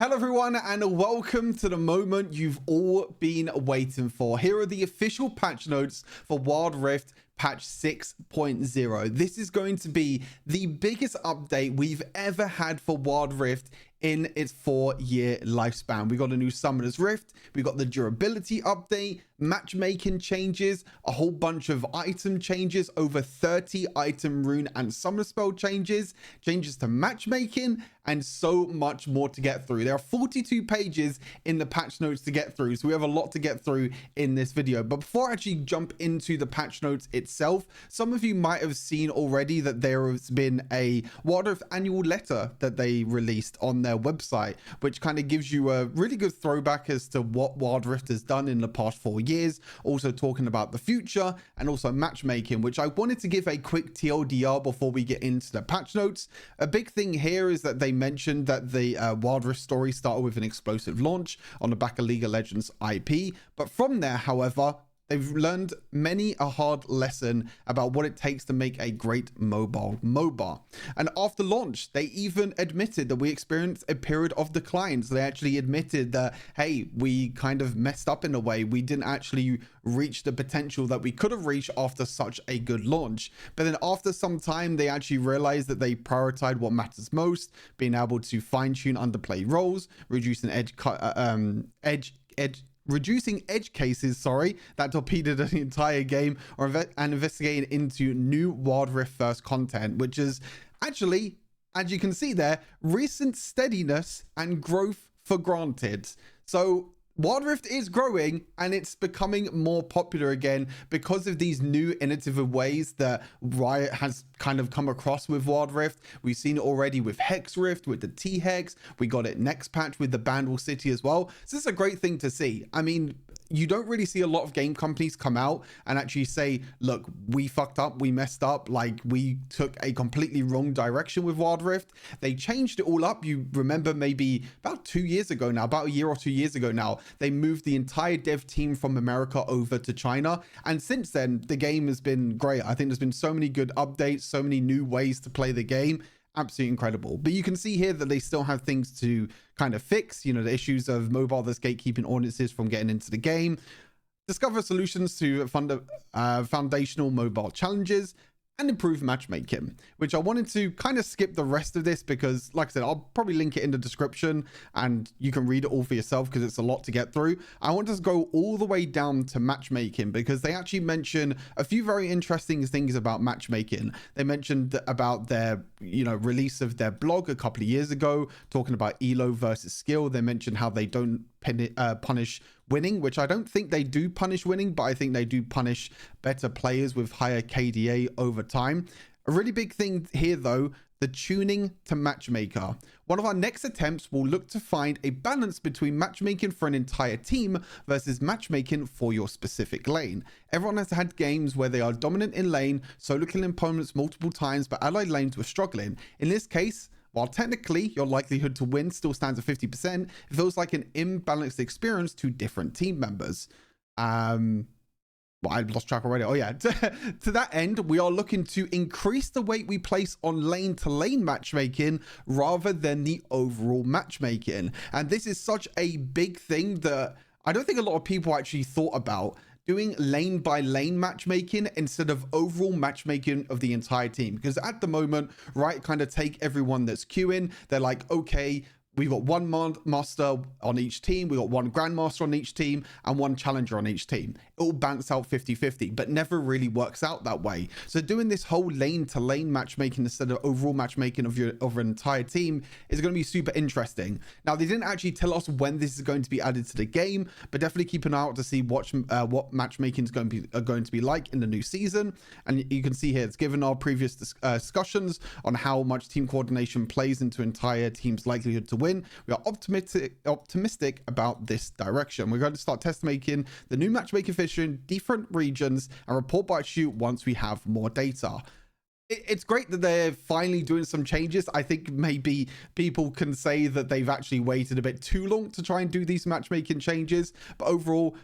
Hello everyone and welcome to the moment you've all been waiting for. Here are the official patch notes for Wild Rift patch 6.0. This is going to be the biggest update we've ever had for Wild Rift in its 4-year lifespan. We got a new Summoner's Rift, we got the durability update, matchmaking changes, a whole bunch of item changes, over 30 item rune and summoner spell changes to matchmaking, and so much more to get through. There are 42 pages in the patch notes to get through, so we have a lot to get through in this video. But before I actually jump into the patch notes itself, some of you might have seen already that there has been a Wild Rift annual letter that they released on their website, which kind of gives you a really good throwback as to what Wild Rift has done in the past 4 years, also talking about the future and also matchmaking, which I wanted to give a quick TLDR before we get into the patch notes. A big thing here is that they mentioned that the Wild Rift story started with an explosive launch on the back of League of Legends IP, but from there, however, they've learned many a hard lesson about what it takes to make a great mobile MOBA. And after launch, they even admitted that we experienced a period of decline. So they actually admitted that, hey, we kind of messed up in a way. We didn't actually reach the potential that we could have reached after such a good launch. But then after some time, they actually realized that they prioritized what matters most, being able to fine-tune underplay roles, reducing reducing edge cases, that torpedoed the entire game, and investigating into new Wild Rift first content, which is actually, as you can see there, recent steadiness and growth for granted. So Wild Rift is growing and it's becoming more popular again because of these new innovative ways that Riot has kind of come across with Wild Rift. We've seen it already with Hex Rift, with the T-Hex. We got it next patch with the Bandle City as well. So this is a great thing to see. I mean, you don't really see a lot of game companies come out and actually say, look, we fucked up, we messed up, like we took a completely wrong direction with Wild Rift. They changed it all up. You remember maybe about 2 years ago now, about a year or 2 years ago now, they moved the entire dev team from America over to China. And since then, the game has been great. I think there's been so many good updates, so many new ways to play the game. Absolutely incredible. But you can see here that they still have things to kind of fix, you know, the issues of mobile that's gatekeeping audiences from getting into the game, discover solutions to foundational mobile challenges, and improve matchmaking, which I wanted to kind of skip the rest of this because, like I said, I'll probably link it in the description and you can read it all for yourself because it's a lot to get through. I want to go all the way down to matchmaking because they actually mention a few very interesting things about matchmaking. They mentioned about their, release of their blog a couple of years ago, talking about elo versus skill. They mentioned how they don't punish winning, which I don't think they do punish winning, but I think they do punish better players with higher KDA over time. A really big thing here though, the tuning to matchmaker. One of our next attempts will look to find a balance between matchmaking for an entire team versus matchmaking for your specific lane. Everyone has had games where they are dominant in lane, solo killing opponents multiple times, but allied lanes were struggling. In this case, while technically your likelihood to win still stands at 50%, it feels like an imbalanced experience to different team members. Well, I lost track already. Oh yeah, to that end, we are looking to increase the weight we place on lane to lane matchmaking rather than the overall matchmaking. And this is such a big thing that I don't think a lot of people actually thought about. Doing lane by lane matchmaking instead of overall matchmaking of the entire team. Because at the moment, right, kind of take everyone that's queuing. They're like, okay, we've got one master on each team, we got one grandmaster on each team, and one challenger on each team. It all bounce out 50-50, but never really works out that way. So doing this whole lane to lane matchmaking instead of overall matchmaking of an entire team is going to be super interesting. Now, they didn't actually tell us when this is going to be added to the game, but definitely keep an eye out to see what matchmaking is going to be like in the new season. And you can see here, it's given our previous discussions on how much team coordination plays into entire team's likelihood to win. We are optimistic about this direction. We're going to start test making the new matchmaking feature in different regions and report back to you once we have more data. It's great that they're finally doing some changes. I think maybe people can say that they've actually waited a bit too long to try and do these matchmaking changes, but overall,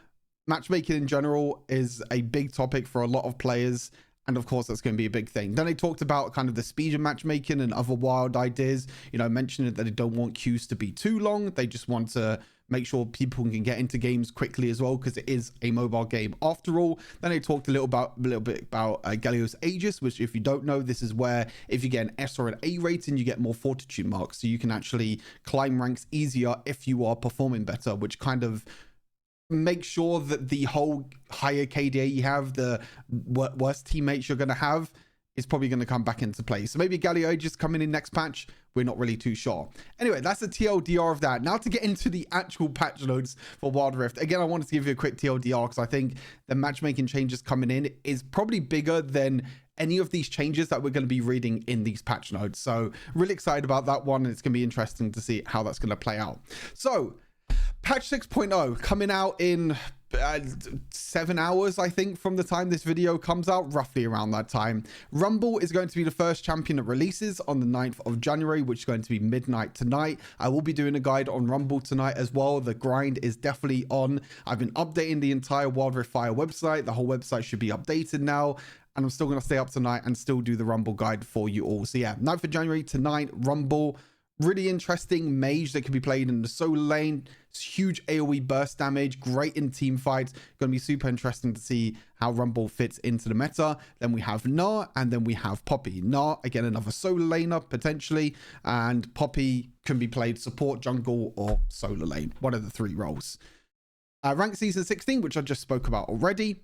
matchmaking in general is a big topic for a lot of players. And of course, that's going to be a big thing. Then they talked about kind of the speed of matchmaking and other wild ideas, you know, mentioning that they don't want queues to be too long. They just want to make sure people can get into games quickly as well, because it is a mobile game after all. Then they talked a little bit about Galio's Aegis, which, if you don't know, this is where if you get an S or an A rating, you get more fortitude marks. So you can actually climb ranks easier if you are performing better, which kind of make sure that the whole higher KDA you have, the worst teammates you're going to have, is probably going to come back into play. So maybe Galio just coming in next patch. We're not really too sure. Anyway, that's the TLDR of that. Now to get into the actual patch notes for Wild Rift. Again, I wanted to give you a quick TLDR because I think the matchmaking changes coming in is probably bigger than any of these changes that we're going to be reading in these patch notes. So really excited about that one. And it's going to be interesting to see how that's going to play out. So patch 6.0 coming out in 7 hours, I think, from the time this video comes out, roughly around that time. Rumble is going to be the first champion that releases on the 9th of January, which is going to be midnight tonight. I will be doing a guide on Rumble tonight as well. The grind is definitely on. I've been updating the entire Wild Rift Fire website. The whole website should be updated now. And I'm still going to stay up tonight and still do the Rumble guide for you all. So yeah, 9th of January tonight, Rumble. Really interesting mage that can be played in the solo lane. It's huge AoE burst damage, great in team fights. Going to be super interesting to see how Rumble fits into the meta. Then we have Gnar, and then we have Poppy. Gnar, again, another solo laner potentially, and Poppy can be played support, jungle, or solo lane. One of the 3 roles. Ranked Season 16, which I just spoke about already.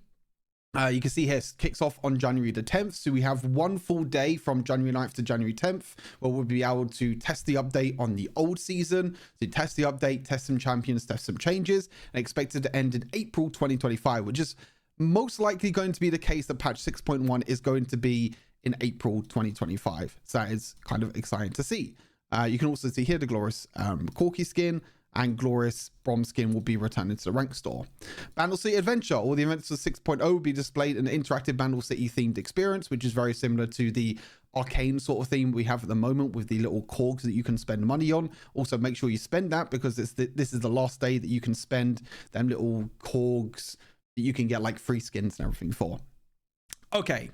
You can see here, kicks off on January the 10th. So we have 1 full day from January 9th to January 10th, where we'll be able to test the update on the old season. So test the update, test some champions, test some changes, and expected to end in April 2025, which is most likely going to be the case that patch 6.1 is going to be in April 2025. So that is kind of exciting to see. You can also see here the glorious Corki skin, and glorious bronze skin will be returned to the rank store. Bandle City Adventure. All the events of 6.0 will be displayed in an interactive Bandle City themed experience, which is very similar to the arcane sort of theme we have at the moment with the little cogs that you can spend money on. Also, make sure you spend that, because this is the last day that you can spend them little cogs that you can get like free skins and everything for. Okay,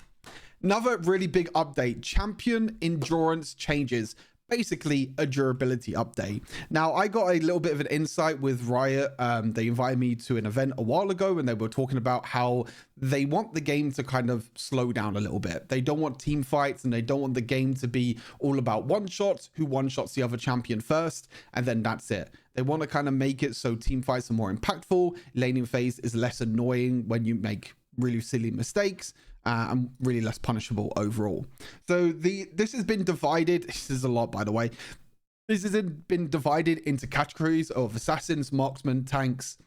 another really big update. Champion endurance changes. Basically a durability update. Now, I got a little bit of an insight with Riot. They invited me to an event a while ago, and they were talking about how they want the game to kind of slow down a little bit. They don't want team fights, and they don't want the game to be all about one shots, who one shots the other champion first, and then that's it. They want to kind of make it so team fights are more impactful. Laning phase is less annoying when you make really silly mistakes. And really less punishable overall. So this has been divided. This is a lot, by the way. This has been divided into categories of assassins, marksmen, tanks,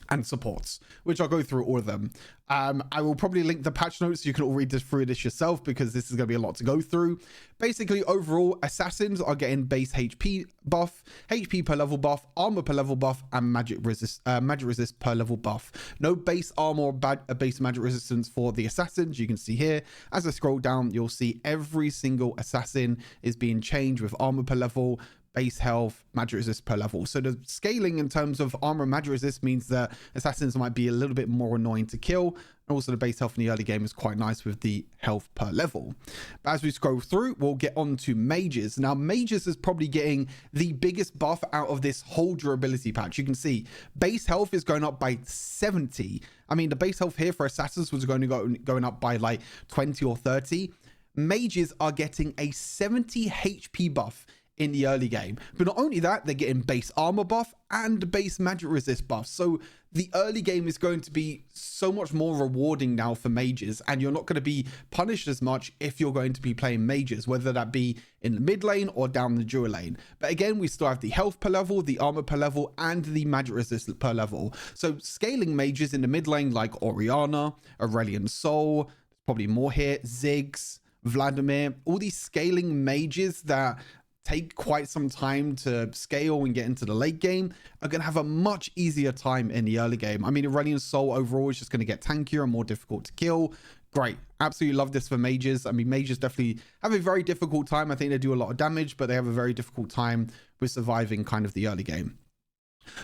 and supports, which I'll go through all of them. I will probably link the patch notes so you can all read through this yourself, because this is going to be a lot to go through. Basically, overall, assassins are getting base HP buff, HP per level buff, armor per level buff, and magic resist per level buff. No base armor or base magic resistance for the assassins. You can see here, as I scroll down, you'll see every single assassin is being changed with armor per level, base health, magic resist per level. So the scaling in terms of armor and magic resist means that assassins might be a little bit more annoying to kill. And also the base health in the early game is quite nice with the health per level. But as we scroll through, we'll get on to mages. Now, mages is probably getting the biggest buff out of this whole durability patch. You can see base health is going up by 70. I mean, the base health here for assassins was going up by like 20 or 30. Mages are getting a 70 HP buff in the early game. But not only that, they're getting base armor buff and base magic resist buff. So the early game is going to be so much more rewarding now for mages, and you're not going to be punished as much if you're going to be playing mages, whether that be in the mid lane or down the dual lane. But again, we still have the health per level, the armor per level, and the magic resist per level. So scaling mages in the mid lane like Orianna, Aurelion Sol, probably more here, Ziggs, Vladimir, all these scaling mages that take quite some time to scale and get into the late game are going to have a much easier time in the early game. I mean, Aurelion Sol overall is just going to get tankier and more difficult to kill. Great. Absolutely love this for mages. I mean, mages definitely have a very difficult time. I think they do a lot of damage, but they have a very difficult time with surviving kind of the early game.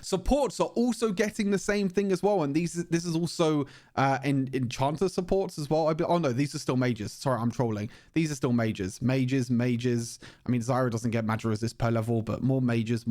Supports are also getting the same thing as well, and this is also in enchanter supports as well. Oh no, these are still mages. Sorry, I'm trolling. These are still mages. Mages. I mean, Zyra doesn't get magic resist per level, but more mages.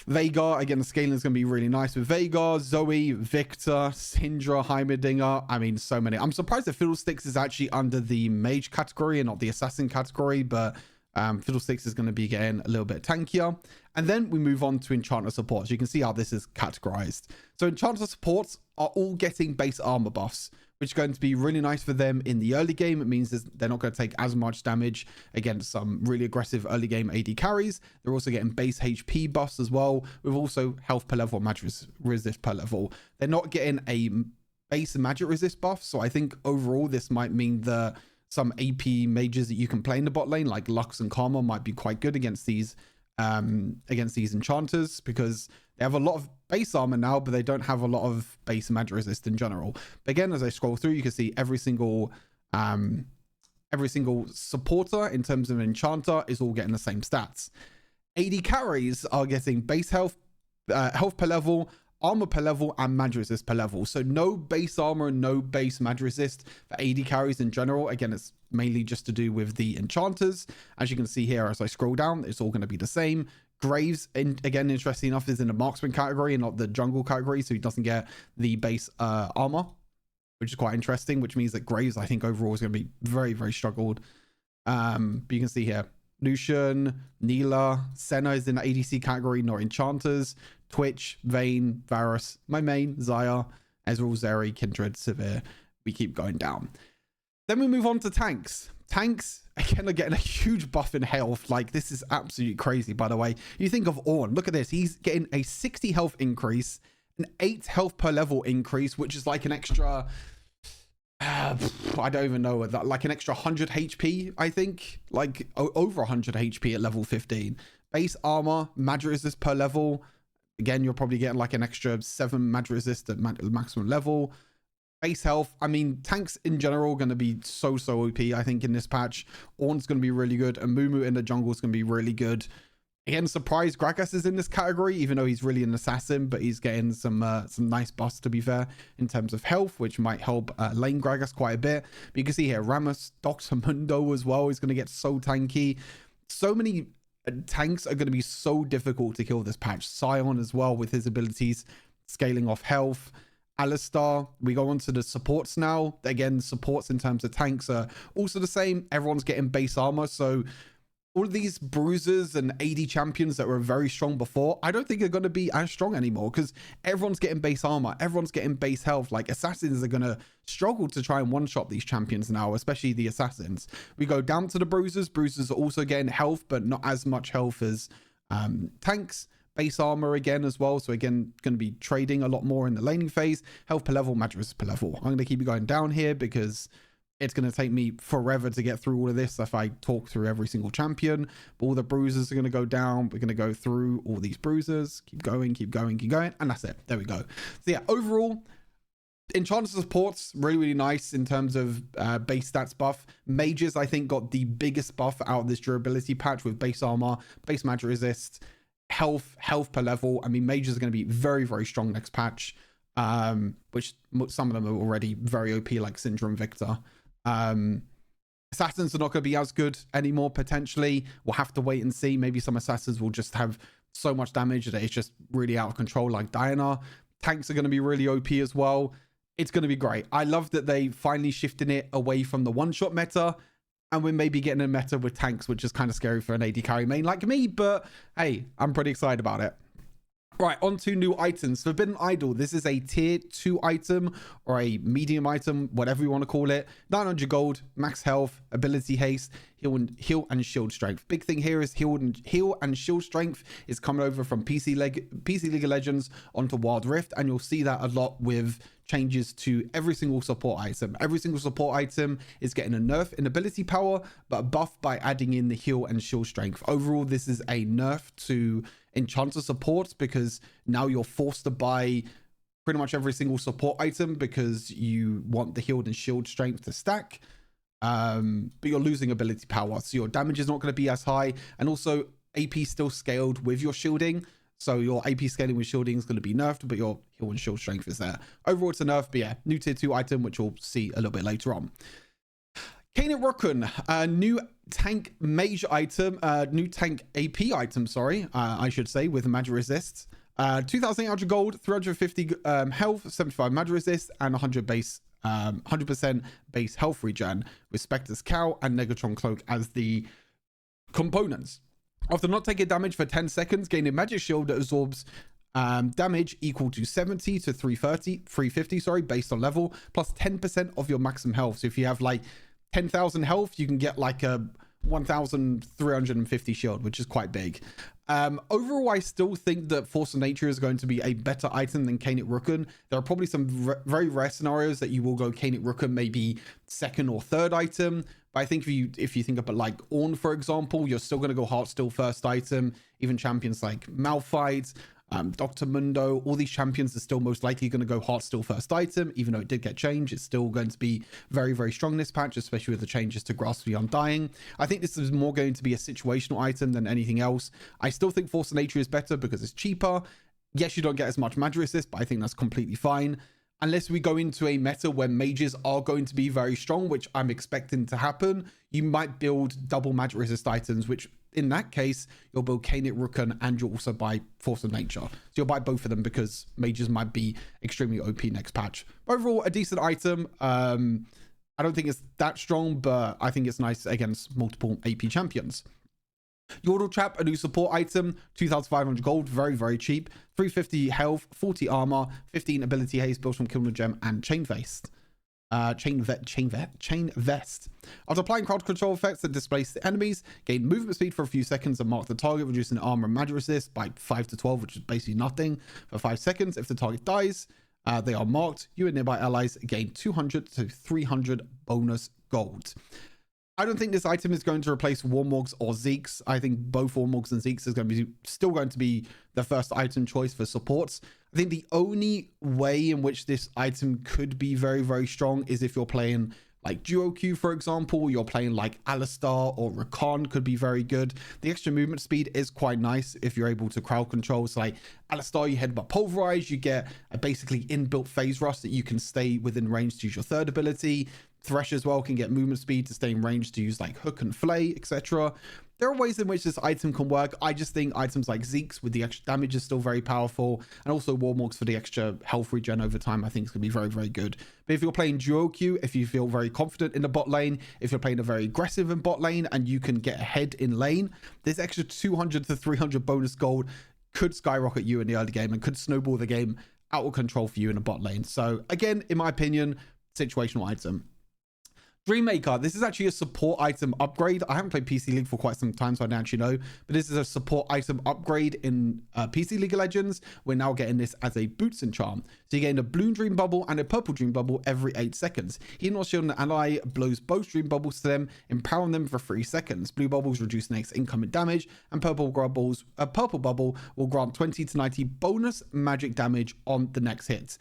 Veigar, again, the scaling is going to be really nice with Veigar, Zoe, Victor, Syndra, Heimerdinger. I mean, so many. I'm surprised that Fiddlesticks is actually under the mage category and not the assassin category, but Fiddlesticks is going to be getting a little bit tankier. And then we move on to enchanter supports. You can see how this is categorized. So enchanter supports are all getting base armor buffs, which is going to be really nice for them in the early game. It means they're not going to take as much damage against some really aggressive early game AD carries. They're also getting base HP buffs as well, with also health per level, magic resist per level. They're not getting a base magic resist buff, so I think overall this might mean that some AP mages that you can play in the bot lane, like Lux and Karma, might be quite good against these enchanters, because they have a lot of base armor now, but they don't have a lot of base magic resist in general. But again, as I scroll through, you can see every single supporter in terms of enchanter is all getting the same stats. AD carries are getting base health, health per level, armor per level, and magic resist per level. So no base armor and no base magic resist for AD carries in general. Again, it's mainly just to do with the enchanters. As you can see here, as I scroll down, it's all going to be the same. Graves, again, interesting enough, is in the marksman category and not the jungle category, so he doesn't get the base armor, which is quite interesting, which means that Graves, I think, overall is going to be very, very struggled. But you can see here, Lucian, Neela, Senna is in the ADC category, not enchanters. Twitch, Vayne, Varus, my main, Xayah, Ezreal, Zeri, Kindred, Severe. We keep going down. Then we move on to tanks. Tanks, again, are getting a huge buff in health. Like, this is absolutely crazy, by the way. You think of Ornn. Look at this. He's getting a 60 health increase, an 8 health per level increase, which is like an extra... I don't even know what that, like an extra 100 HP, I think. Like, over 100 HP at level 15. Base armor, magic resist per level. Again, you're probably getting like an extra 7 magic resist at maximum level. Base health, I mean, tanks in general are going to be so OP, I think, in this patch. Ornn's going to be really good, and Mumu in the jungle is going to be really good. Again, surprised Gragas is in this category, even though he's really an assassin, but he's getting some nice buffs, to be fair, in terms of health, which might help lane Gragas quite a bit. But you can see here, Rammus, Dr. Mundo as well is going to get so tanky. So many tanks are going to be so difficult to kill this patch. Sion as well, with his abilities scaling off health. Alistar, we go on to the supports now. Again, supports in terms of tanks are also the same. Everyone's getting base armor, so all of these bruisers and AD champions that were very strong before, I don't think they're going to be as strong anymore, because everyone's getting base armor, everyone's getting base health. Like, assassins are going to struggle to try and one-shot these champions now, especially the assassins. We go down to the bruisers. Bruisers are also getting health, but not as much health as tanks. Base armor again as well, so again, going to be trading a lot more in the laning phase. Health per level, magic resist per level. I'm going to keep going down here because it's going to take me forever to get through all of this if I talk through every single champion. But all the bruisers are going to go down. We're going to go through all these bruisers. Keep going. And that's it. There we go. So yeah, overall, enchanter supports, really nice in terms of base stats buff. Mages, I think, got the biggest buff out of this durability patch with base armor, base magic resist, health per level. I mean, mages are going to be very strong next patch, which some of them are already very OP, like Syndra and Victor. Assassins are not going to be as good anymore, potentially. We'll have to wait and see. Maybe some assassins will just have so much damage that it's just really out of control, like Diana. Tanks are going to be really OP as well. It's going to be great. I love that they finally shifted it away from the one-shot meta, and we're maybe getting a meta with tanks, which is kind of scary for an AD carry main like me, but hey, I'm pretty excited about it. Right, on to new items. Forbidden Idol. This is a tier 2 item or a medium item, whatever you want to call it. 900 gold, max health, ability haste, heal and shield strength. Big thing here is heal and shield strength is coming over from PC League of Legends onto Wild Rift, and you'll see that a lot with changes to every single support item. Every single support item is getting a nerf in ability power, but a buff by adding in the heal and shield strength. Overall, this is a nerf to enchanter supports, because now you're forced to buy pretty much every single support item because you want the healed and shield strength to stack, but you're losing ability power, so your damage is not going to be as high, and also AP still scaled with your shielding, So your AP scaling with shielding is going to be nerfed, but your heal and shield strength is there. Overall, it's a nerf, but yeah, new tier 2 item, which we'll see a little bit later on. Kanet Rukun, new tank mage item, new tank AP item, sorry, I should say, with magic resist. 2,800 gold, 350 health, 75 magic resist, and 100 base, 100% base health regen, with Spectre's Cow and Negatron Cloak as the components. After not taking damage for 10 seconds, gain a magic shield that absorbs damage equal to 70 to 350, sorry, based on level, plus 10% of your maximum health. So if you have like 10,000 health, you can get like a 1,350 shield, which is quite big. Overall, I still think that Force of Nature is going to be a better item than Kanet Rukun. There are probably some very rare scenarios that you will go Kanet Rukun maybe second or third item. But I think if you think about like Ornn, for example, you're still going to go Heartsteel first item. Even champions like Malphite, Dr. Mundo, all these champions are still most likely going to go Heartsteel first item. Even though it did get changed, it's still going to be very, very strong this patch, especially with the changes to Grasp the Undying. I think this is more going to be a situational item than anything else. I still think Force of Nature is better because it's cheaper. Yes, you don't get as much magic resist, but I think that's completely fine. Unless we go into a meta where mages are going to be very strong, which I'm expecting to happen, you might build double magic resist items, which in that case, you'll build Kanet Rukun and you'll also buy Force of Nature. So you'll buy both of them because mages might be extremely OP next patch. Overall, a decent item. I don't think it's that strong, but I think it's nice against multiple AP champions. Yordle Trap, a new support item, 2,500 gold, very, very cheap, 350 health, 40 armor, 15 ability haste built from Kilner Gem and Chain Vest. Chain Vest. After applying crowd control effects that displace the enemies, gain movement speed for a few seconds and mark the target, reducing armor and magic resist by 5 to 12, which is basically nothing, for 5 seconds. If the target dies, they are marked. You and nearby allies gain 200 to 300 bonus gold. I don't think this item is going to replace Warmogs or Zeeks. I think both Warmogs and Zeeks is going to be still going to be the first item choice for supports. I think the only way in which this item could be very, very strong is if you're playing like Duo Q, for example. You're playing like Alistar or Rakan could be very good. The extra movement speed is quite nice if you're able to crowd control. So like Alistar, you headbutt Pulverize, you get a basically inbuilt phase rush that you can stay within range to use your third ability. Thresh as well can get movement speed to stay in range to use like Hook and Flay, etc. There are ways in which this item can work. I just think items like Zeke's with the extra damage is still very powerful, and also Warmogs for the extra health regen over time I think is going to be very, very good. But if you're playing duo queue, if you feel very confident in the bot lane, if you're playing a very aggressive in bot lane and you can get ahead in lane, this extra 200 to 300 bonus gold could skyrocket you in the early game and could snowball the game out of control for you in a bot lane. So again, in my opinion, situational item. Dreammaker, this is actually a support item upgrade. I haven't played PC League for quite some time, so I don't actually know. But this is a support item upgrade in PC League of Legends. We're now getting this as a Boots enchant. So you're getting a blue Dream Bubble and a purple Dream Bubble every 8 seconds. Healing or shielding an ally blows both Dream Bubbles to them, empowering them for 3 seconds. Blue Bubbles reduce next incoming damage, and purple bubble will grant 20 to 90 bonus magic damage on the next hit.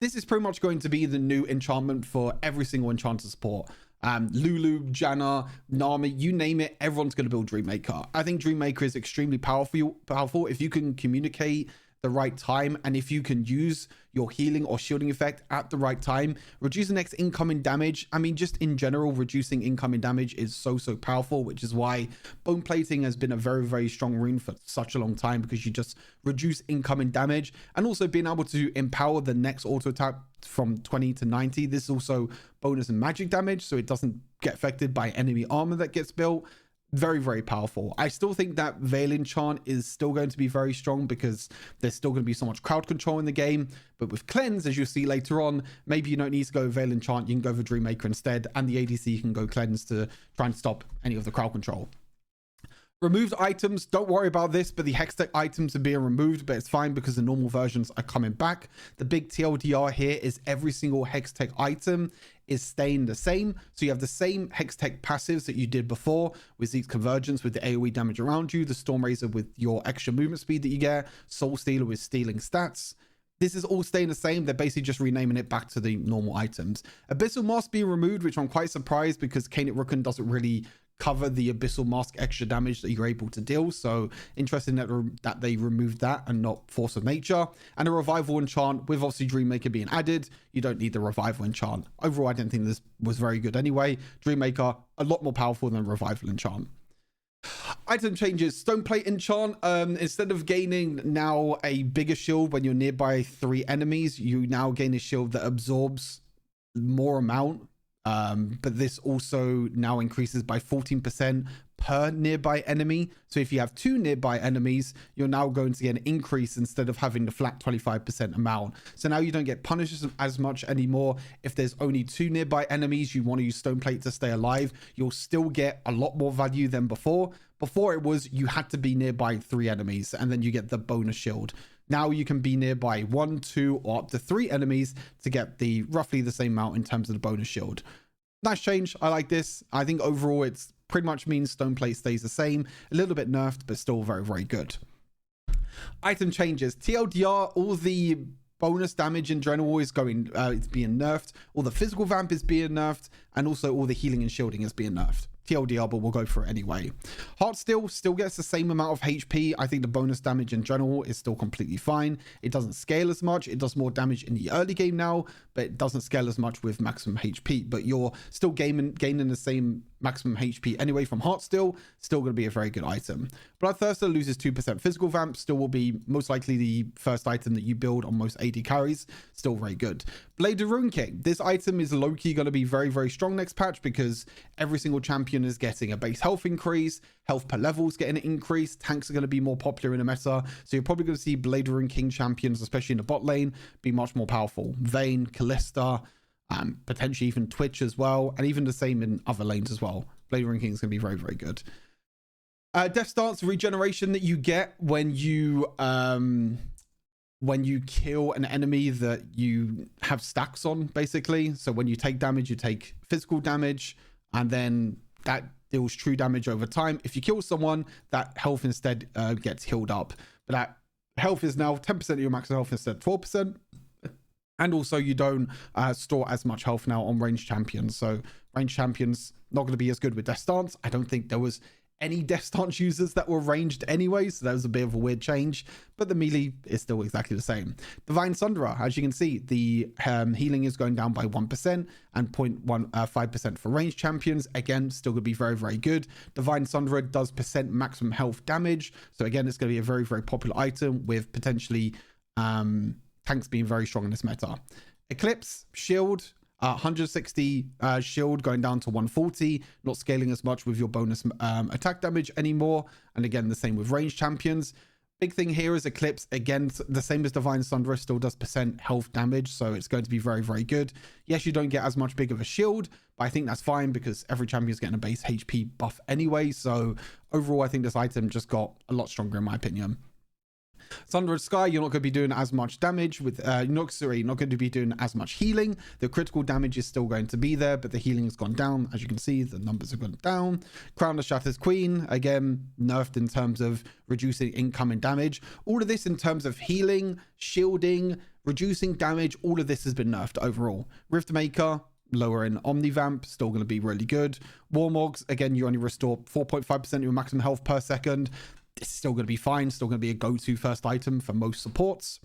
This is pretty much going to be the new enchantment for every single enchanter support. Lulu, Janna, Nami, you name it, everyone's going to build Dreammaker. I think Dreammaker is extremely powerful if you can communicate the right time, and if you can use your healing or shielding effect at the right time, reduce the next incoming damage. I mean, just in general, reducing incoming damage is so powerful, which is why bone plating has been a very, very strong rune for such a long time, because you just reduce incoming damage, and also being able to empower the next auto attack from 20 to 90. This is also bonus and magic damage, so it doesn't get affected by enemy armor that gets built. Very, very powerful. I still think that Veil Enchant is still going to be very strong because there's still going to be so much crowd control in the game. But with Cleanse, as you'll see later on, maybe you don't need to go Veil Enchant. You can go for Dreammaker instead, and the ADC can go Cleanse to try and stop any of the crowd control. Removed items, don't worry about this, but the Hextech items are being removed, but it's fine because the normal versions are coming back. The big TLDR here is every single Hextech item is staying the same. So you have the same Hextech passives that you did before with Zeke's Convergence with the AoE damage around you, the Storm Razor with your extra movement speed that you get, Soul Stealer with stealing stats. This is all staying the same. They're basically just renaming it back to the normal items. Abyssal Moss being removed, which I'm quite surprised because Kanet Rukun doesn't really cover the Abyssal Mask extra damage that you're able to deal. So interesting that they removed that and not Force of Nature. And a Revival enchant with obviously Dreammaker being added. You don't need the Revival enchant. Overall, I didn't think this was very good anyway. Dreammaker, a lot more powerful than Revival enchant. Item changes. Stoneplate enchant. Instead of gaining now a bigger shield when you're nearby 3 enemies, you now gain a shield that absorbs more amount. But this also now increases by 14% per nearby enemy. So if you have 2 nearby enemies, you're now going to get an increase instead of having the flat 25% amount. So now you don't get punished as much anymore. If there's only 2 nearby enemies, you want to use Stoneplate to stay alive, you'll still get a lot more value than before. Before it was you had to be nearby 3 enemies and then you get the bonus shield. Now you can be nearby 1, 2, or up to 3 enemies to get the roughly the same amount in terms of the bonus shield. Nice change. I like this. I think overall it's pretty much means Stoneplate stays the same. A little bit nerfed, but still very, very good. Item changes. TLDR, all the bonus damage in general is going, it's being nerfed. All the physical vamp is being nerfed, and also all the healing and shielding is being nerfed. TLDR, but we'll go for it anyway. Heartsteel still gets the same amount of HP. I think the bonus damage in general is still completely fine. It doesn't scale as much. It does more damage in the early game now, but it doesn't scale as much with maximum HP. But you're still gaining the same maximum HP anyway from Heartsteel. Still going to be a very good item. Bloodthirster loses 2% physical vamp. Still will be most likely the first item that you build on most AD carries. Still very good. Blade of Rune King. This item is low-key going to be very, very strong next patch because every single champion is getting a base health increase. Health per level is getting an increase. Tanks are going to be more popular in the meta. So you're probably going to see Blade of Rune King champions, especially in the bot lane, be much more powerful. Vayne, Kalista, potentially even Twitch as well. And even the same in other lanes as well. Blade of Rune King is going to be very, very good. Death Stance regeneration that you get when you kill an enemy that you have stacks on, basically. So when you take damage, you take physical damage, and then that deals true damage over time. If you kill someone, that health instead gets healed up. But that health is now 10% of your max health instead of 12%. And also you don't store as much health now on ranged champions. So ranged champions not going to be as good with Death Stance. I don't think there was any Death Stance users that were ranged anyway, so that was a bit of a weird change, but the melee is still exactly the same. Divine Sunderer, as you can see, the healing is going down by 1% and 0.15% for ranged champions. Again, still going to be very, very good. Divine Sunderer does % maximum health damage, so again, it's going to be a very, very popular item with potentially tanks being very strong in this meta. Eclipse, shield, 160 shield going down to 140, not scaling as much with your bonus attack damage anymore. And again, the same with ranged champions. Big thing here is Eclipse, again, the same as Divine Sunderer, still does % health damage, so it's going to be very, very good. Yes, you don't get as much big of a shield, but I think that's fine because every champion is getting a base HP buff anyway. So overall, I think this item just got a lot stronger in my opinion. Sundered Sky, you're not going to be doing as much damage with you're not going to be doing as much healing. The critical damage is still going to be there, but the healing has gone down. As you can see, the numbers have gone down. Crown of Shattered Queen, again nerfed in terms of reducing incoming damage. All of this in terms of healing, shielding, reducing damage, all of this has been nerfed overall. Riftmaker, lower in Omnivamp, still going to be really good. Warmogs, again, you only restore 4.5% of your maximum health per second. It's still going to be fine, still going to be a go-to first item for most supports.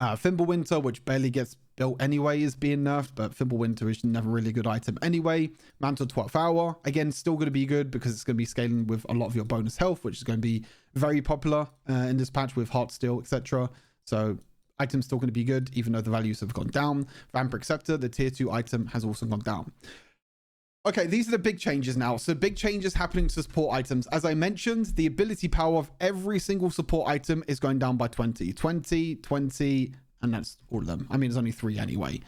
Fimbulwinter, which barely gets built anyway, is being nerfed, but Fimbulwinter is never really a good item anyway. Mantle 12th Hour, again, still going to be good because it's going to be scaling with a lot of your bonus health, which is going to be very popular in this patch with Heartsteel, etc. So item's still going to be good, even though the values have gone down. Vampiric Scepter, the tier 2 item, has also gone down. Okay, these are the big changes now. So big changes happening to support items. As I mentioned, the ability power of every single support item is going down by 20, 20, 20, and that's all of them. I mean, there's only 3 anyway.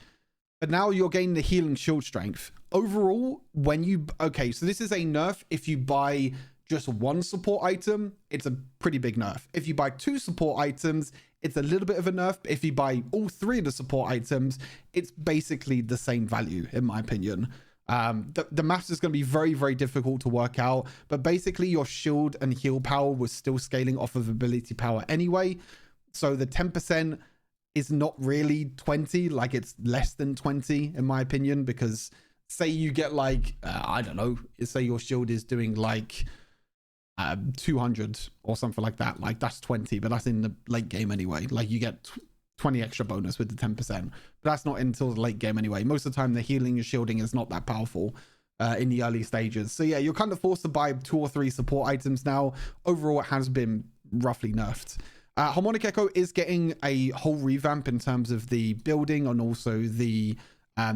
But now you're gaining the healing shield strength. Overall, when you... Okay, so this is a nerf. If you buy just 1 support item, it's a pretty big nerf. If you buy 2 support items, it's a little bit of a nerf. But if you buy all 3 of the support items, it's basically the same value, in my opinion. The maths is going to be very, very difficult to work out, but basically your shield and heal power was still scaling off of ability power anyway. So the 10% is not really 20, like it's less than 20 in my opinion, because say you get like, I don't know, say your shield is doing like 200 or something like that. Like that's 20, but that's in the late game anyway. Like you get 20 extra bonus with the 10%, but that's not until the late game anyway. Most of the time the healing and shielding is not that powerful in the early stages. So yeah, you're kind of forced to buy 2 or 3 support items now. Overall, it has been roughly nerfed. Harmonic Echo is getting a whole revamp in terms of the building and also the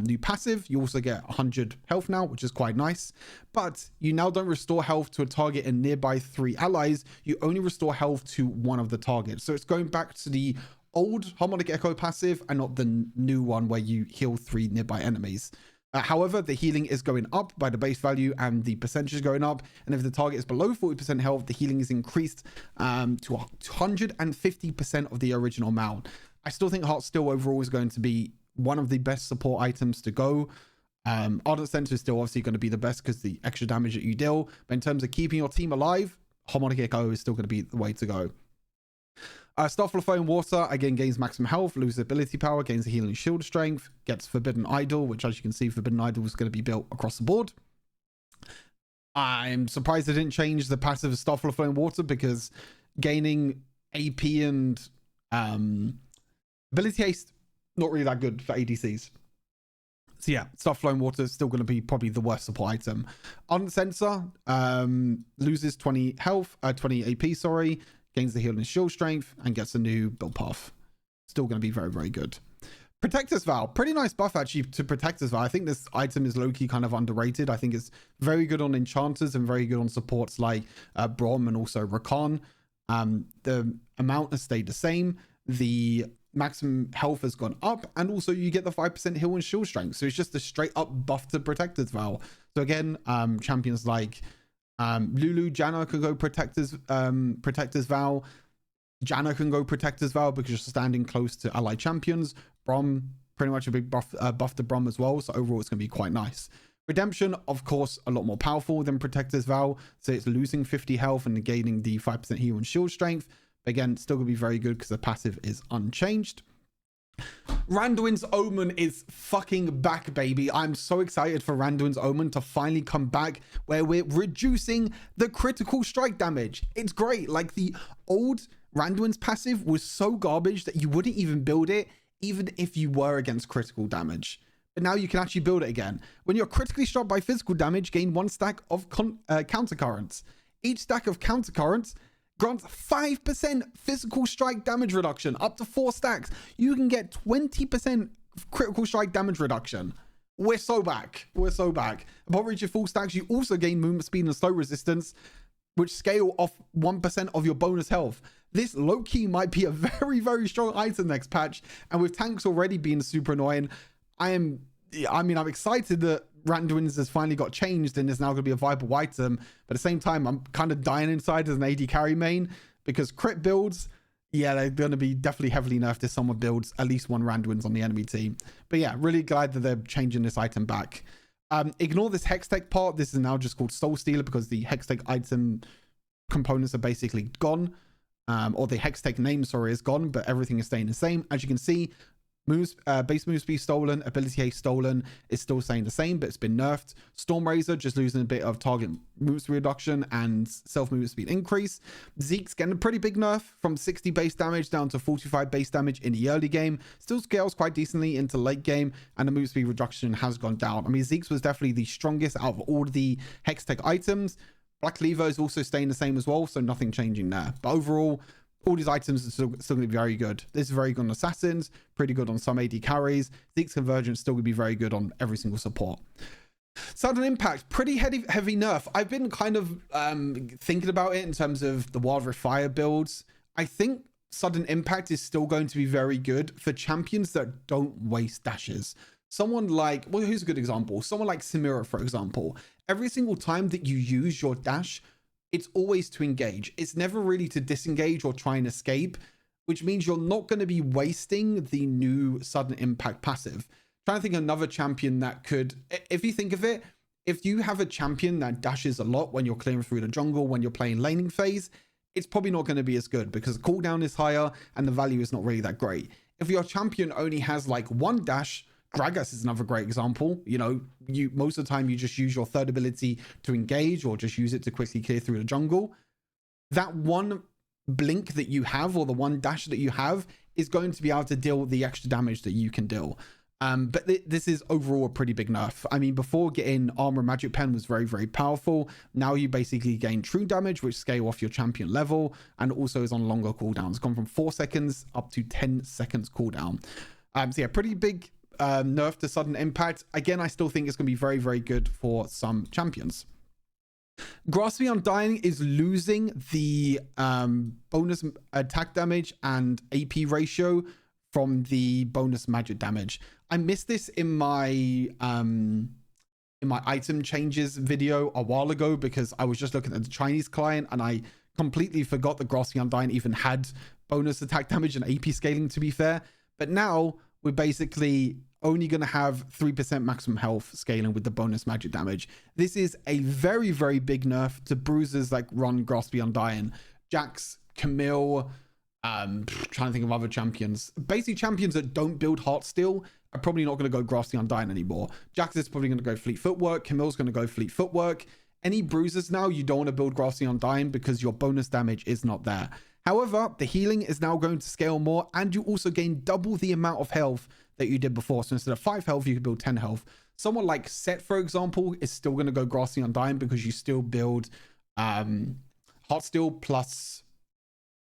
new passive. You also get 100 health now, which is quite nice, but you now don't restore health to a target and nearby 3 allies. You only restore health to one of the targets. So it's going back to the old Harmonic Echo passive and not the new one where you heal 3 nearby enemies. However, the healing is going up by the base value and the percentage is going up. And if the target is below 40% health, the healing is increased to 150% of the original amount. I still think Heart Steel overall is going to be one of the best support items to go. Ardent Center is still obviously going to be the best because the extra damage that you deal. But in terms of keeping your team alive, Harmonic Echo is still going to be the way to go. Starfall of Flowing Water, again, gains maximum health, loses ability power, gains the healing shield strength, gets Forbidden Idol, which as you can see, Forbidden Idol is going to be built across the board. I'm surprised they didn't change the passive of Starfall of Flowing Water because gaining AP and ability haste, not really that good for ADCs. So yeah, Starfall Flowing Water is still going to be probably the worst support item. Ardent Sensor loses 20 health, 20 AP, sorry. Gains the heal and shield strength and gets a new build path. Still going to be very, very good. Protector's Vow. Pretty nice buff actually to Protector's Vow. I think this item is low-key kind of underrated. I think it's very good on enchanters and very good on supports like Brom and also Rakan. The amount has stayed the same. The maximum health has gone up and also you get the 5% heal and shield strength. So it's just a straight up buff to Protector's Vow. So again, champions like Lulu, Janna can go Protector's Vow. Janna can go Protector's Vow because you're standing close to allied champions. Brom, pretty much a big buff to Brom as well. So overall, it's going to be quite nice. Redemption, of course, a lot more powerful than Protector's Vow. So it's losing 50 health and gaining the 5% heal and shield strength. But again, still going to be very good because the passive is unchanged. Randuin's Omen is fucking back, baby. I'm so excited for Randuin's Omen to finally come back where we're reducing the critical strike damage. It's great. Like the old Randuin's passive was so garbage that you wouldn't even build it even if you were against critical damage. But now you can actually build it again. When you're critically struck by physical damage, gain 1 stack of countercurrents. Each stack of countercurrents grants 5% physical strike damage reduction, up to 4 stacks. You can get 20% critical strike damage reduction. We're so back. We're so back. Upon reaching full stacks, you also gain movement speed and slow resistance, which scale off 1% of your bonus health. This low-key might be a very, very strong item next patch. And with tanks already being super annoying, I'm excited that Randuin's has finally got changed and is now going to be a viable item. But at the same time, I'm kind of dying inside as an AD carry main because crit builds, yeah, they're going to be definitely heavily nerfed if someone builds at least 1 Randuin's on the enemy team. But yeah, really glad that they're changing this item back. Ignore this Hextech part. This is now just called Soul Stealer because the Hextech item components are basically gone. Or the Hextech name, sorry, is gone, but everything is staying the same. As you can see, base move speed stolen, ability haste stolen is still staying the same, but it's been nerfed. Storm Razor just losing a bit of target movement speed reduction and self movement speed increase. Zeke's getting a pretty big nerf from 60 base damage down to 45 base damage in the early game. Still scales quite decently into late game, and the movement speed reduction has gone down. I mean, Zeke's was definitely the strongest out of all the Hextech items. Black Cleaver is also staying the same as well, so nothing changing there. But overall, all these items are still going to be very good. This is very good on Assassins, pretty good on some AD carries. Zeke's Convergence still going to be very good on every single support. Sudden Impact, pretty heavy nerf. I've been kind of thinking about it in terms of the Wild Rift Fire builds. I think Sudden Impact is still going to be very good for champions that don't waste dashes. Someone like, well, who's a good example? Someone like Samira, for example. Every single time that you use your dash, it's always to engage. It's never really to disengage or try and escape, which means you're not going to be wasting the new Sudden Impact passive. Trying to think of another champion that could, if you think of it, if you have a champion that dashes a lot when you're clearing through the jungle, when you're playing laning phase, it's probably not going to be as good because the cooldown is higher and the value is not really that great. If your champion only has like 1 dash Gragas is another great example. You know, you most of the time you just use your third ability to engage or just use it to quickly clear through the jungle. That one blink that you have, or the one dash that you have, is going to be able to deal the extra damage that you can deal. But this is overall a pretty big nerf. I mean, before getting Armor and Magic Pen was very, very powerful. Now you basically gain true damage, which scale off your champion level, and also is on longer cooldowns. It's gone from 4 seconds up to 10 seconds cooldown. So yeah, pretty big nerf to sudden impact. Again, I still think it's going to be very, very good for some champions. Grasp the Undying is losing the bonus attack damage and AP ratio from the bonus magic damage. I missed this in my item changes video a while ago because I was just looking at the Chinese client and I completely forgot that Grasp the Undying even had bonus attack damage and AP scaling, to be fair. But now we're basically only going to have 3% maximum health scaling with the bonus magic damage. This is a very, very big nerf to bruisers like run Grasp the Undying. Jax, Camille, trying to think of other champions. Basically, champions that don't build Heartsteel are probably not going to go Grasp the Undying anymore. Jax is probably going to go Fleet Footwork. Camille's going to go Fleet Footwork. Any bruisers now, you don't want to build Grasp the Undying because your bonus damage is not there. However, the healing is now going to scale more, and you also gain double the amount of health that you did before. So instead of 5 health, you can build 10 health. Someone like Set, for example, is still going to go Grasp the Undying because you still build Heartsteel plus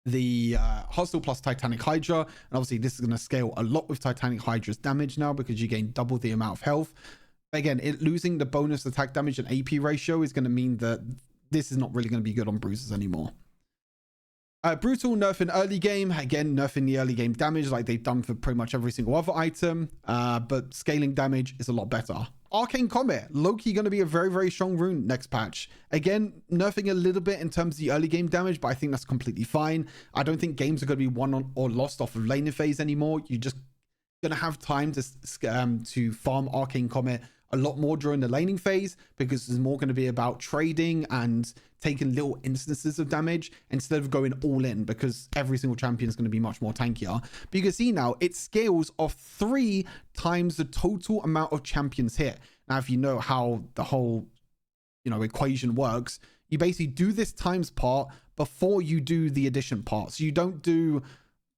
the Heartsteel plus Titanic Hydra. And obviously this is going to scale a lot with Titanic Hydra's damage now because you gain double the amount of health. Again, losing the bonus attack damage and AP ratio is going to mean that this is not really going to be good on bruisers anymore. Brutal nerf in early game. Again, nerfing the early game damage like they've done for pretty much every single other item. But scaling damage is a lot better. Arcane Comet, low-key going to be a very, very strong rune next patch. Again, nerfing a little bit in terms of the early game damage, but I think that's completely fine. I don't think games are going to be won on or lost off of laning phase anymore. You're just going to have time to farm Arcane Comet a lot more during the laning phase because it's more going to be about trading and taking little instances of damage instead of going all in because every single champion is going to be much more tankier. But you can see now it scales off 3 times the total amount of champions hit. Now, if you know how the whole, equation works, you basically do this times part before you do the addition part. So you don't do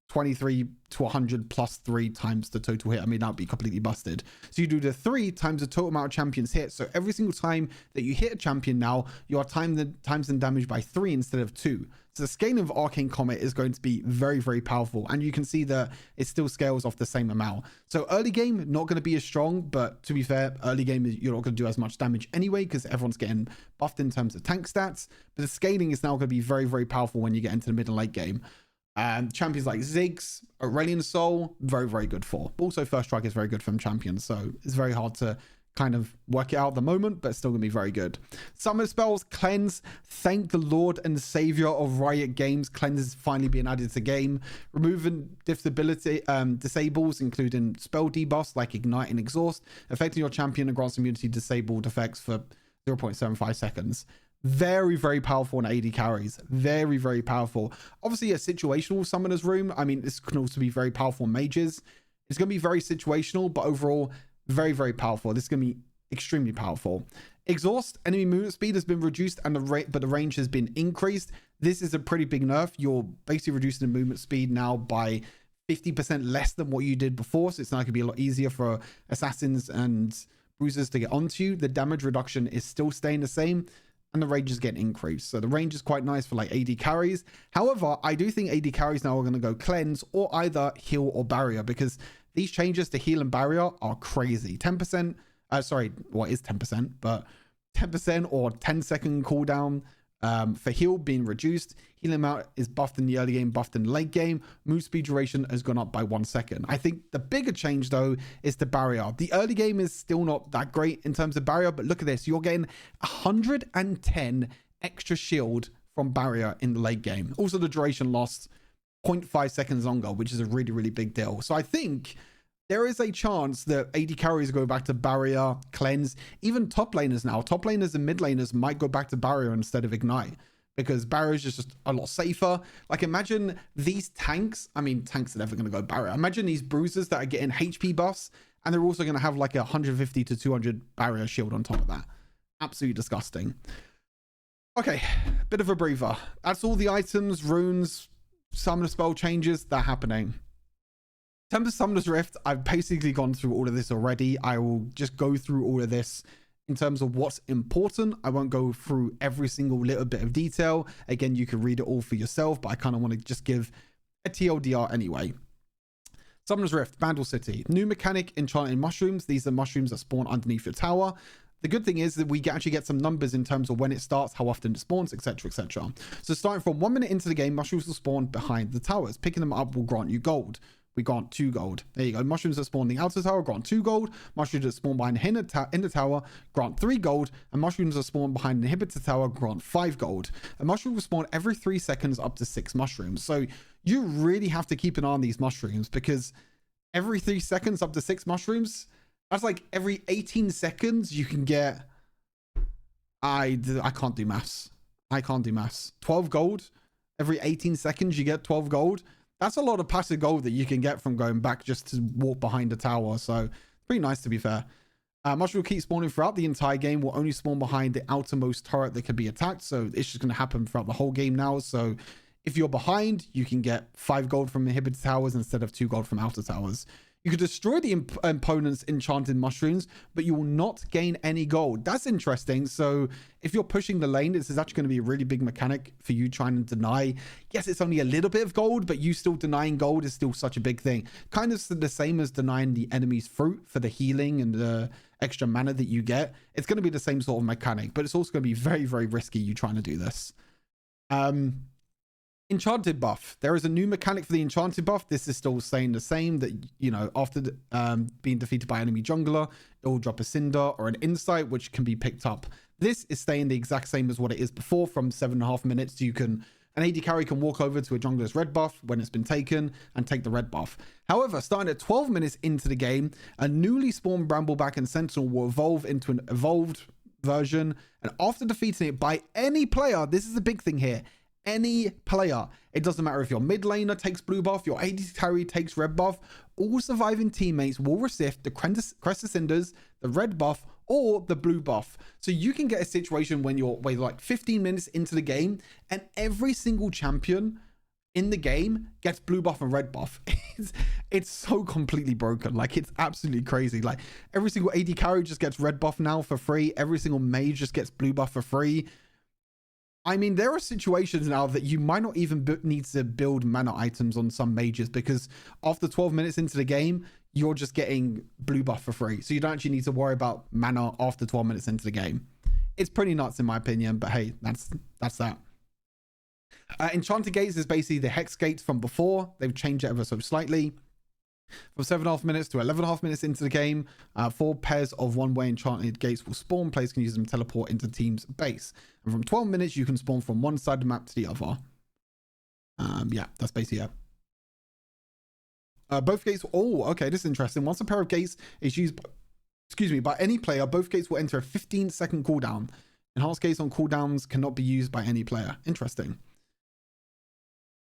23 to 100 plus 3 times the total hit. I mean, that would be completely busted. So you do the 3 times the total amount of champions hit. So every single time that you hit a champion now, you are times the damage by 3 instead of 2. So the scaling of Arcane Comet is going to be very, very powerful. And you can see that it still scales off the same amount. So early game, not going to be as strong. But to be fair, early game, you're not going to do as much damage anyway because everyone's getting buffed in terms of tank stats. But the scaling is now going to be very, very powerful when you get into the mid and late game. Champions like Ziggs, Aurelion Sol, very, very good for. Also, First Strike is very good from champions, so it's very hard to kind of work it out at the moment, but it's still going to be very good. Summon spells, Cleanse. Thank the Lord and Savior of Riot Games. Cleanse is finally being added to the game. Removing disability disables, including spell debuffs like Ignite and Exhaust, affecting your champion and grants immunity disabled effects for 0.75 seconds. Very, very powerful on AD carries. Very, very powerful. Obviously, a situational summoner's room. I mean, this can also be very powerful on mages. It's going to be very situational, but overall, very, very powerful. This is going to be extremely powerful. Exhaust, enemy movement speed has been reduced, but the range has been increased. This is a pretty big nerf. You're basically reducing the movement speed now by 50% less than what you did before. So it's now going to be a lot easier for assassins and bruisers to get onto you. The damage reduction is still staying the same, and the range is getting increased. So the range is quite nice for like AD carries. However, I do think AD carries now are going to go Cleanse or either Heal or Barrier because these changes to Heal and Barrier are crazy. 10%, sorry, what is 10%? But 10% or 10-second cooldown for Heal being reduced. Healing amount is buffed in the early game, buffed in the late game. Move speed duration has gone up by 1 second. I think the bigger change though is the Barrier. The early game is still not that great in terms of Barrier, but look at this. You're getting 110 extra shield from Barrier in the late game. Also, the duration lasts 0.5 seconds longer, which is a really, really big deal. So I think there is a chance that AD carries go back to Barrier, Cleanse, even top laners now. Top laners and mid laners might go back to Barrier instead of Ignite because barriers is just a lot safer. Like, imagine these tanks. I mean, tanks are never going to go barrier. Imagine these bruisers that are getting HP buffs, and they're also going to have like a 150 to 200 barrier shield on top of that. Absolutely disgusting. Okay, bit of a breather. That's all the items, runes, summoner spell changes that are happening. In terms of Summoner's Rift, I've basically gone through all of this already. I will just go through all of this in terms of what's important. I won't go through every single little bit of detail. Again, you can read it all for yourself, but I kind of want to just give a TLDR anyway. Summoner's Rift, Bandle City. New mechanic, enchanted mushrooms. These are mushrooms that spawn underneath your tower. The good thing is that we actually get some numbers in terms of when it starts, how often it spawns, etc, etc. So starting from 1 minute into the game, mushrooms will spawn behind the towers. Picking them up will grant you gold. We grant 2 gold. There you go. Mushrooms that spawn in the outer tower grant 2 gold. Mushrooms that spawn behind the tower grant 3 gold. And mushrooms that spawn behind the inhibitor tower grant 5 gold. A mushroom will spawn every 3 seconds up to 6 mushrooms. So you really have to keep an eye on these mushrooms, because every 3 seconds up to 6 mushrooms, that's like every 18 seconds you can get... I can't do maths. I can't do maths. 12 gold. Every 18 seconds you get 12 gold. That's a lot of passive gold that you can get from going back just to walk behind a tower. So pretty nice, to be fair. Mushroom will keep spawning throughout the entire game. Will only spawn behind the outermost turret that can be attacked. So it's just going to happen throughout the whole game now. So if you're behind, you can get 5 gold from inhibitor towers instead of 2 gold from outer towers. You could destroy the opponent's enchanted mushrooms, but you will not gain any gold. That's interesting. So if you're pushing the lane, this is actually going to be a really big mechanic for you trying to deny. Yes, it's only a little bit of gold, but you still denying gold is still such a big thing. Kind of the same as denying the enemy's fruit for the healing and the extra mana that you get. It's going to be the same sort of mechanic, but it's also going to be very, very risky you trying to do this. Enchanted buff. There is a new mechanic for the enchanted buff. This is still staying the same, that, you know, after being defeated by enemy jungler, it will drop a cinder or an insight, which can be picked up. This is staying the exact same as what it is before. From 7.5 minutes, an AD carry can walk over to a jungler's red buff when it's been taken and take the red buff. However, starting at 12 minutes into the game, a newly spawned Brambleback and Sentinel will evolve into an evolved version, and after defeating it by any player, this is the big thing here, any player, it doesn't matter if your mid laner takes blue buff, your AD carry takes red buff, all surviving teammates will receive the Crest of Cinders, the red buff, or the blue buff. So you can get a situation when you're like 15 minutes into the game and every single champion in the game gets blue buff and red buff. It's so completely broken. Like, it's absolutely crazy. Like, every single AD carry just gets red buff now for free. Every single mage just gets blue buff for free. I mean, there are situations now that you might not even need to build mana items on some mages, because after 12 minutes into the game, you're just getting blue buff for free. So you don't actually need to worry about mana after 12 minutes into the game. It's pretty nuts in my opinion, but hey, that's that. Enchanted Gates is basically the Hex Gates from before. They've changed it ever so slightly. From 7.5 minutes to 11.5 minutes into the game, 4 pairs of one-way enchanted gates will spawn. Players can use them to teleport into team's base. And from 12 minutes, you can spawn from one side of the map to the other. Yeah, that's basically it. Both gates... Oh, okay, this is interesting. Once a pair of gates is used... by any player, both gates will enter a 15-second cooldown. Enhanced gates on cooldowns cannot be used by any player. Interesting.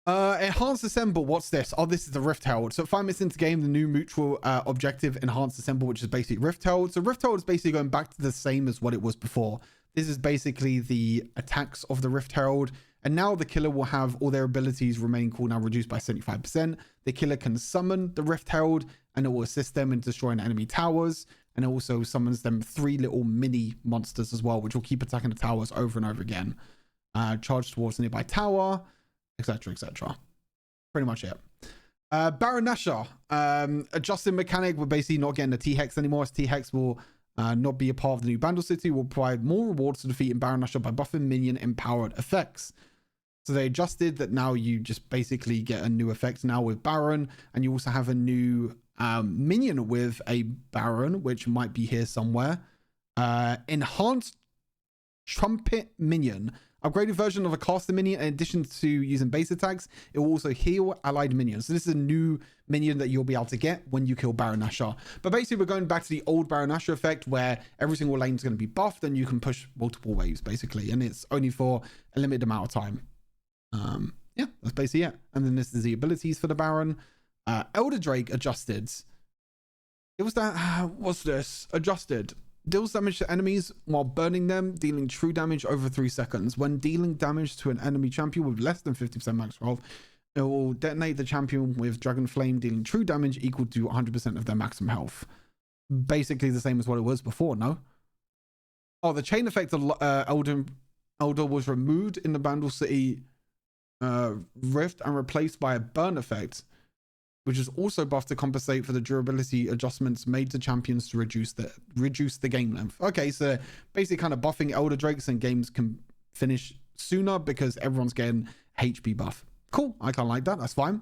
Enhanced Assemble, what's this? Oh, this is the Rift Herald. So 5 minutes into the game, the new mutual objective, Enhanced Assemble, which is basically Rift Herald. So Rift Herald is basically going back to the same as what it was before. This is basically the attacks of the Rift Herald. And now the killer will have all their abilities remaining cooldown reduced by 75%. The killer can summon the Rift Herald, and it will assist them in destroying enemy towers. And it also summons them 3 little mini monsters as well, which will keep attacking the towers over and over again. Charge towards a nearby tower, etc, etc. Pretty much it. Baron Nashor, adjusting mechanic. We're basically not getting the T-Hex anymore, as T-Hex will not be a part of the new Bandle City. Will provide more rewards to defeating Baron Nashor by buffing minion empowered effects. So they adjusted that. Now you just basically get a new effect now with Baron, and you also have a new minion with a Baron, which might be here somewhere. Enhanced Trumpet Minion. Upgraded version of a caster minion. In addition to using base attacks, it will also heal allied minions. So this is a new minion that you'll be able to get when you kill Baron Nashor. But basically, we're going back to the old Baron Nashor effect where every single lane is going to be buffed and you can push multiple waves, basically. And it's only for a limited amount of time. Yeah, that's basically it. And then this is the abilities for the Baron. Elder Drake adjusted. It was that, what's this? Adjusted. Deals damage to enemies while burning them, dealing true damage over 3 seconds. When dealing damage to an enemy champion with less than 50% max health, it will detonate the champion with Dragon Flame, dealing true damage equal to 100% of their maximum health. Basically the same as what it was before, no? Oh, the chain effect of Elder was removed in the Bandle City Rift and replaced by a burn effect, which is also buffed to compensate for the durability adjustments made to champions to reduce the game length. Okay, so basically kind of buffing Elder Drakes and games can finish sooner because everyone's getting HP buff. Cool, I kind of like that, that's fine.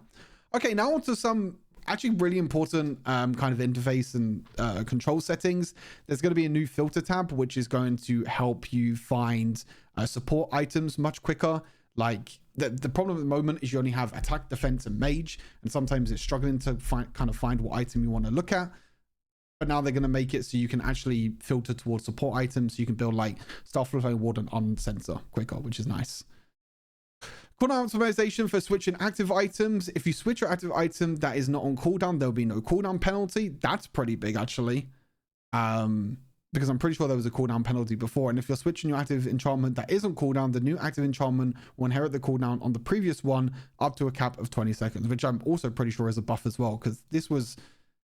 Okay, now on to some actually really important kind of interface and control settings. There's going to be a new filter tab, which is going to help you find support items much quicker. Like the problem at the moment is you only have attack, defense, and mage, and sometimes it's struggling to find what item you want to look at. But now they're going to make it so you can actually filter towards support items, so you can build like Starflow Warden on sensor quicker, which is nice. Cooldown optimization for switching active items. If you switch your active item that is not on cooldown, there'll be no cooldown penalty. That's pretty big actually. Because I'm pretty sure there was a cooldown penalty before. And if you're switching your active enchantment that is on cooldown, the new active enchantment will inherit the cooldown on the previous one up to a cap of 20 seconds, which I'm also pretty sure is a buff as well, because this was,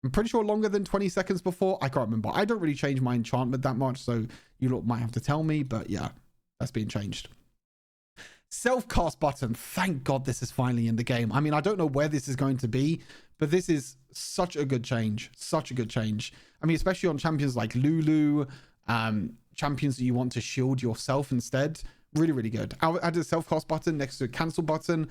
I'm pretty sure, longer than 20 seconds before. I can't remember. I don't really change my enchantment that much, so you lot might have to tell me, but yeah, that's being changed. Self-cast button. Thank God this is finally in the game. I mean, I don't know where this is going to be, but this is such a good change. Such a good change. I mean, especially on champions like Lulu, champions that you want to shield yourself instead. Really, really good. I'll add a self-cast button next to a cancel button.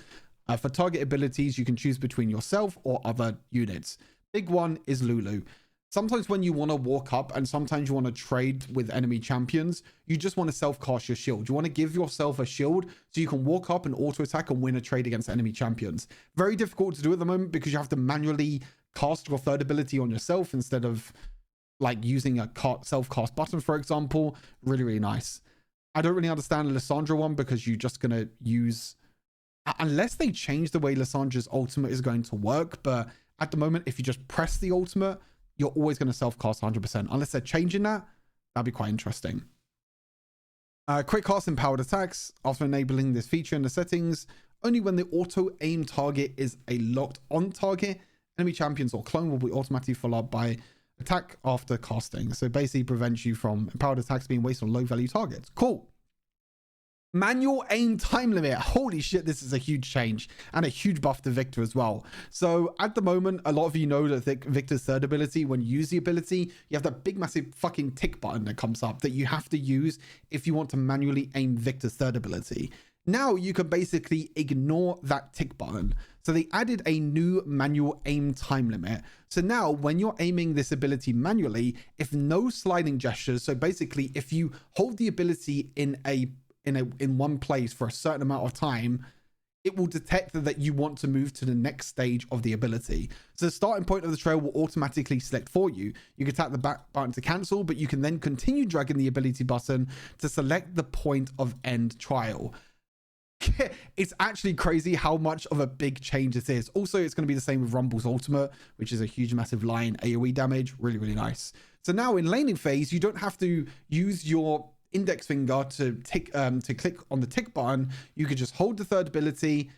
For target abilities, you can choose between yourself or other units. Big one is Lulu. Sometimes when you want to walk up and sometimes you want to trade with enemy champions, you just want to self-cast your shield. You want to give yourself a shield so you can walk up and auto-attack and win a trade against enemy champions. Very difficult to do at the moment because you have to manually cast your third ability on yourself instead of like using a self-cast button, for example. Really, really nice. I don't really understand the Lissandra one because you're just going to use... Unless they change the way Lissandra's ultimate is going to work, but at the moment, if you just press the ultimate, you're always going to self-cast 100%. Unless they're changing that, that'd be quite interesting. Quick cast and powered attacks. After enabling this feature in the settings, only when the auto-aim target is a locked-on target, enemy champions or clone will be automatically followed up by attack after casting. So basically prevents you from powered attacks being wasted on low-value targets. Cool. Manual aim time limit. Holy shit, this is a huge change and a huge buff to Victor as well. So at the moment, a lot of you know that Victor's third ability, when you use the ability, you have that big massive fucking tick button that comes up that you have to use if you want to manually aim Victor's third ability. Now you can basically ignore that tick button. So they added a new manual aim time limit. So now when you're aiming this ability manually, if no sliding gestures, so basically if you hold the ability in one place for a certain amount of time, it will detect that you want to move to the next stage of the ability. So the starting point of the trail will automatically select for you. You can tap the back button to cancel, but you can then continue dragging the ability button to select the point of end trial. It's actually crazy how much of a big change this is. Also, it's going to be the same with Rumble's ultimate, which is a huge massive line AoE damage. Really, really nice. So now in laning phase, you don't have to use your index finger to click on the tick button. You could just hold the third ability,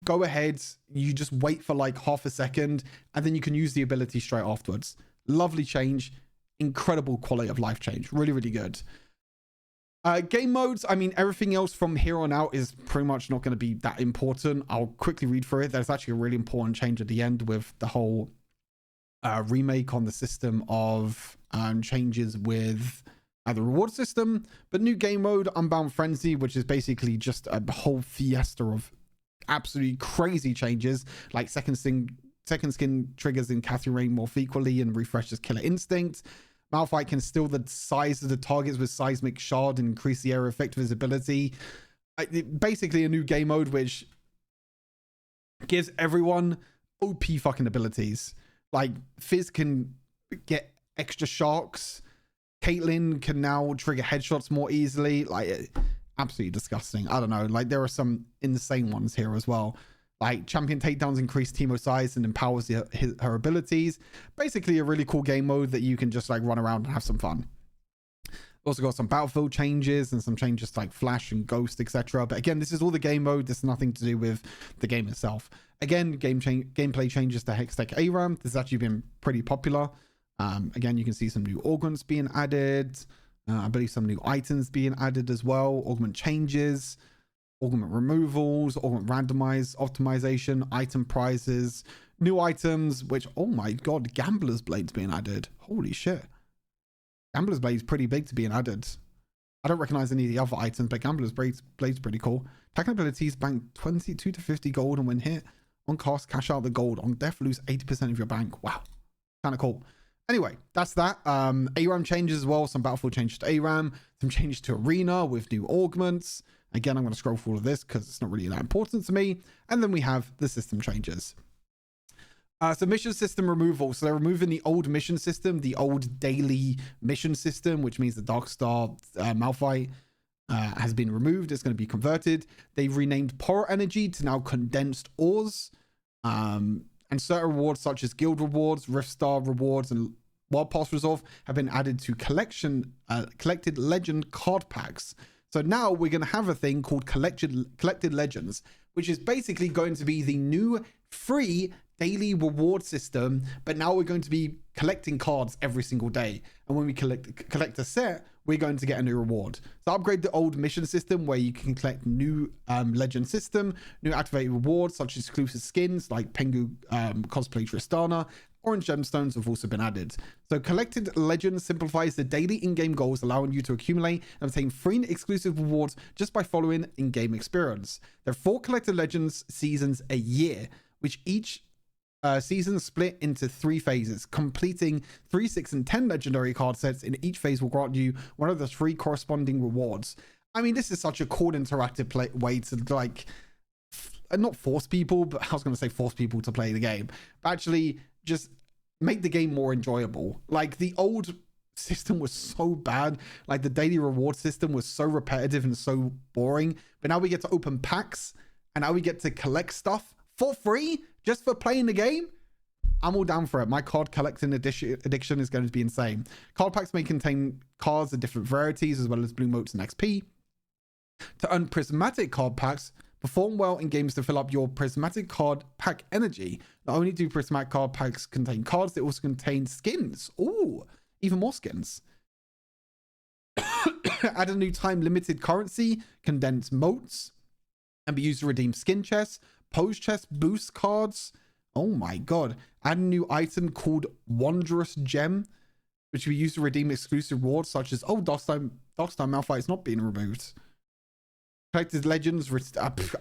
go ahead, you just wait for like half a second, and then you can use the ability straight afterwards. Lovely change, incredible quality of life change. Really, really good. Game modes, I mean, everything else from here on out is pretty much not going to be that important. I'll quickly read through it. There's actually a really important change at the end with the whole remake on the system of changes with the reward system. But new game mode, Unbound Frenzy, which is basically just a whole fiesta of absolutely crazy changes, like second skin triggers in Catherine Rain more frequently and refreshes Killer Instinct. Malphite can steal the size of the targets with Seismic Shard and increase the area effect of his ability. basically a new game mode which gives everyone OP fucking abilities. Like Fizz can get extra shocks. Caitlyn can now trigger headshots more easily. Like, absolutely disgusting. I don't know. Like, there are some insane ones here as well. Like, champion takedowns increase Teemo size and empowers her abilities. Basically, a really cool game mode that you can just like run around and have some fun. Also got some battlefield changes and some changes to like Flash and Ghost, etc. But again, this is all the game mode. This is nothing to do with the game itself. Again, gameplay changes to Hextech ARAM. This has actually been pretty popular. Again, you can see some new augments being added. I believe some new items being added as well. Augment changes, augment removals, augment randomize optimization, item prizes, new items, which, oh my god, Gambler's Blade's being added. Holy shit. Gambler's Blade's pretty big to being added. I don't recognize any of the other items, but Gambler's Blade's pretty cool. Attacking abilities, bank 22 to 50 gold, and when hit on cost, cash out the gold. On death, lose 80% of your bank. Wow. Kind of cool. Anyway, that's that. ARAM changes as well. Some battlefield changes to ARAM. Some changes to Arena with new augments. Again, I'm going to scroll through all of this because it's not really that important to me. And then we have the system changes. So mission system removal. So they're removing the old mission system, the old daily mission system, which means the Darkstar Malphite has been removed. It's going to be converted. They've renamed Power Energy to now Condensed Ores. And certain rewards such as guild rewards, Rift Star rewards, and Wild Pass Resolve have been added to collected legend card packs. So now we're going to have a thing called collected legends, which is basically going to be the new free daily reward system, but now we're going to be collecting cards every single day. And when we collect a set, we're going to get a new reward. So upgrade the old mission system where you can collect new legend system, new activated rewards such as exclusive skins like Pengu cosplay Tristana. Orange gemstones have also been added. So collected legends simplifies the daily in-game goals, allowing you to accumulate and obtain free exclusive rewards just by following in-game experience. There are 4 collected legends seasons a year, which each season split into 3 phases. Completing 3, 6, and 10 legendary card sets in each phase will grant you one of the 3 corresponding rewards. I mean, this is such a cool interactive way to like, not force people, but I was going to say force people to play the game, but actually just make the game more enjoyable. Like, the old system was so bad. Like, the daily reward system was so repetitive and so boring, but now we get to open packs and now we get to collect stuff for free just for playing the game. I'm all down for it. My card collecting addiction is going to be insane. Card packs may contain cards of different varieties as well as blue motes and XP. To earn prismatic card packs, perform well in games to fill up your prismatic card pack energy. Not only do prismatic card packs contain cards, they also contain skins. Ooh, even more skins. Add a new time limited currency, condensed motes, and be used to redeem skin chests, pose chests, boost cards. Oh my god. Add a new item called Wondrous Gem, which we use to redeem exclusive rewards such as, oh, Darkstar Malphite is not being removed. Collected legends.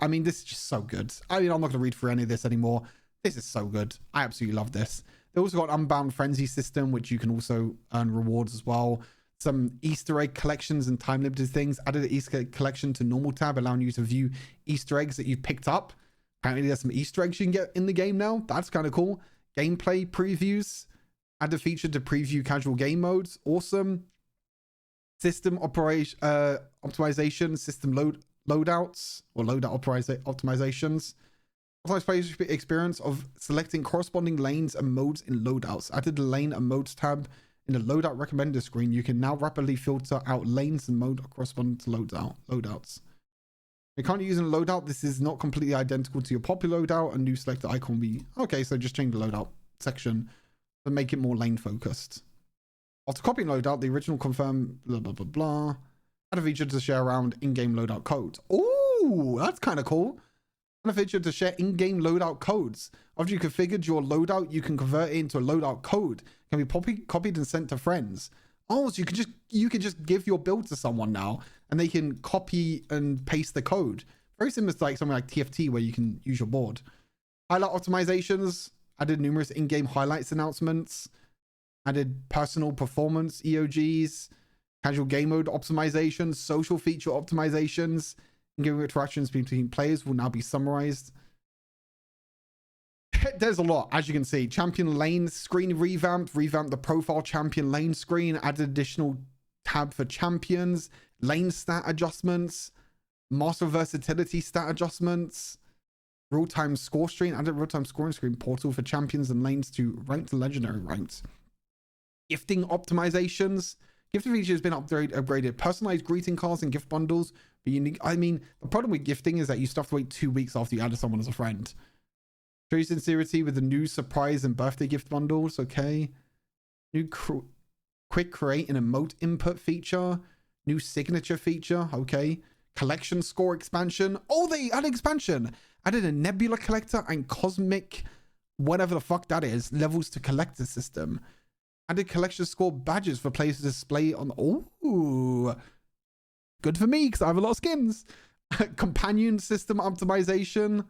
I mean, this is just so good. I mean, I'm not going to read through any of this anymore. This is so good. I absolutely love this. They also got Unbound Frenzy system, which you can also earn rewards as well. Some Easter egg collections and time limited things. Added an Easter egg collection to normal tab, allowing you to view Easter eggs that you've picked up. Apparently there's some Easter eggs you can get in the game now. That's kind of cool. Gameplay previews. Add a feature to preview casual game modes. Awesome. System optimization, system loadouts, or loadout optimizations. Optimized experience of selecting corresponding lanes and modes in loadouts. Added the lane and modes tab in the loadout recommender screen. You can now rapidly filter out lanes and mode corresponding to loadouts. You can't use in a loadout. This is not completely identical to your popular loadout. A new selected icon will be okay. So just change the loadout section to make it more lane focused. After copying loadout, the original confirm blah blah blah blah. Add a feature to share around in-game loadout codes. Oh, that's kind of cool. Add a feature to share in-game loadout codes. After you configured your loadout, you can convert it into a loadout code. It can be copied and sent to friends. Oh, so you can just give your build to someone now, and they can copy and paste the code. Very similar to like something like TFT where you can use your board. Highlight optimizations. Added numerous in-game highlights announcements. Added personal performance EOGs. Casual game mode optimizations. Social feature optimizations. In-game interactions between players will now be summarized. There's a lot, as you can see. Champion lane screen revamped the profile champion lane screen, added additional tab for champions, lane stat adjustments, master versatility stat adjustments, real-time score screen, added real-time scoring screen portal for champions and lanes to ranked and legendary ranked. Gifting optimizations. Gifting feature has been upgraded. Personalized greeting cards and gift bundles. But unique. I mean, the problem with gifting is that you still have to wait 2 weeks after you added someone as a friend. Show your sincerity with the new surprise and birthday gift bundles. Okay. New quick create an emote input feature. New signature feature. Okay. Collection score expansion. Oh, they added expansion. Added a nebula collector and cosmic, whatever the fuck that is, levels to collector system. Added collection score badges for players to display on. Oh, good for me because I have a lot of skins. Companion system optimization,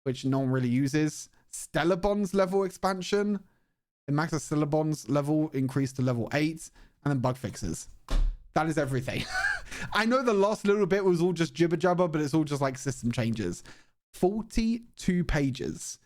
which no one really uses. Stellar Bonds level expansion. The max of Stellar Bonds level increased to level 8. And then bug fixes. That is everything. I know the last little bit was all just jibber jabber, but it's all just like system changes. 42 pages.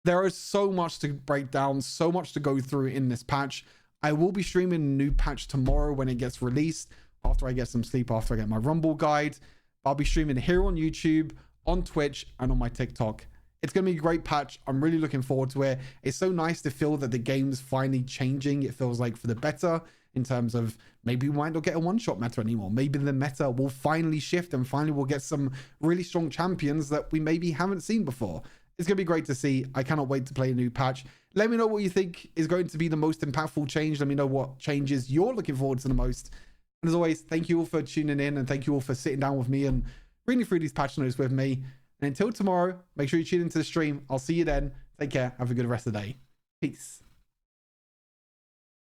There is so much to break down, so much to go through in this patch. I will be streaming a new patch tomorrow when it gets released, after I get some sleep, after I get my Rumble guide. I'll be streaming here on YouTube, on Twitch, and on my TikTok. It's going to be a great patch. I'm really looking forward to it. It's so nice to feel that the game's finally changing. It feels like for the better in terms of maybe we might not get a one-shot meta anymore. Maybe the meta will finally shift and finally we'll get some really strong champions that we maybe haven't seen before. It's going to be great to see. I cannot wait to play a new patch. Let me know what you think is going to be the most impactful change. Let me know what changes you're looking forward to the most. And as always, thank you all for tuning in and thank you all for sitting down with me and reading through these patch notes with me. And until tomorrow, make sure you tune into the stream. I'll see you then. Take care. Have a good rest of the day. Peace.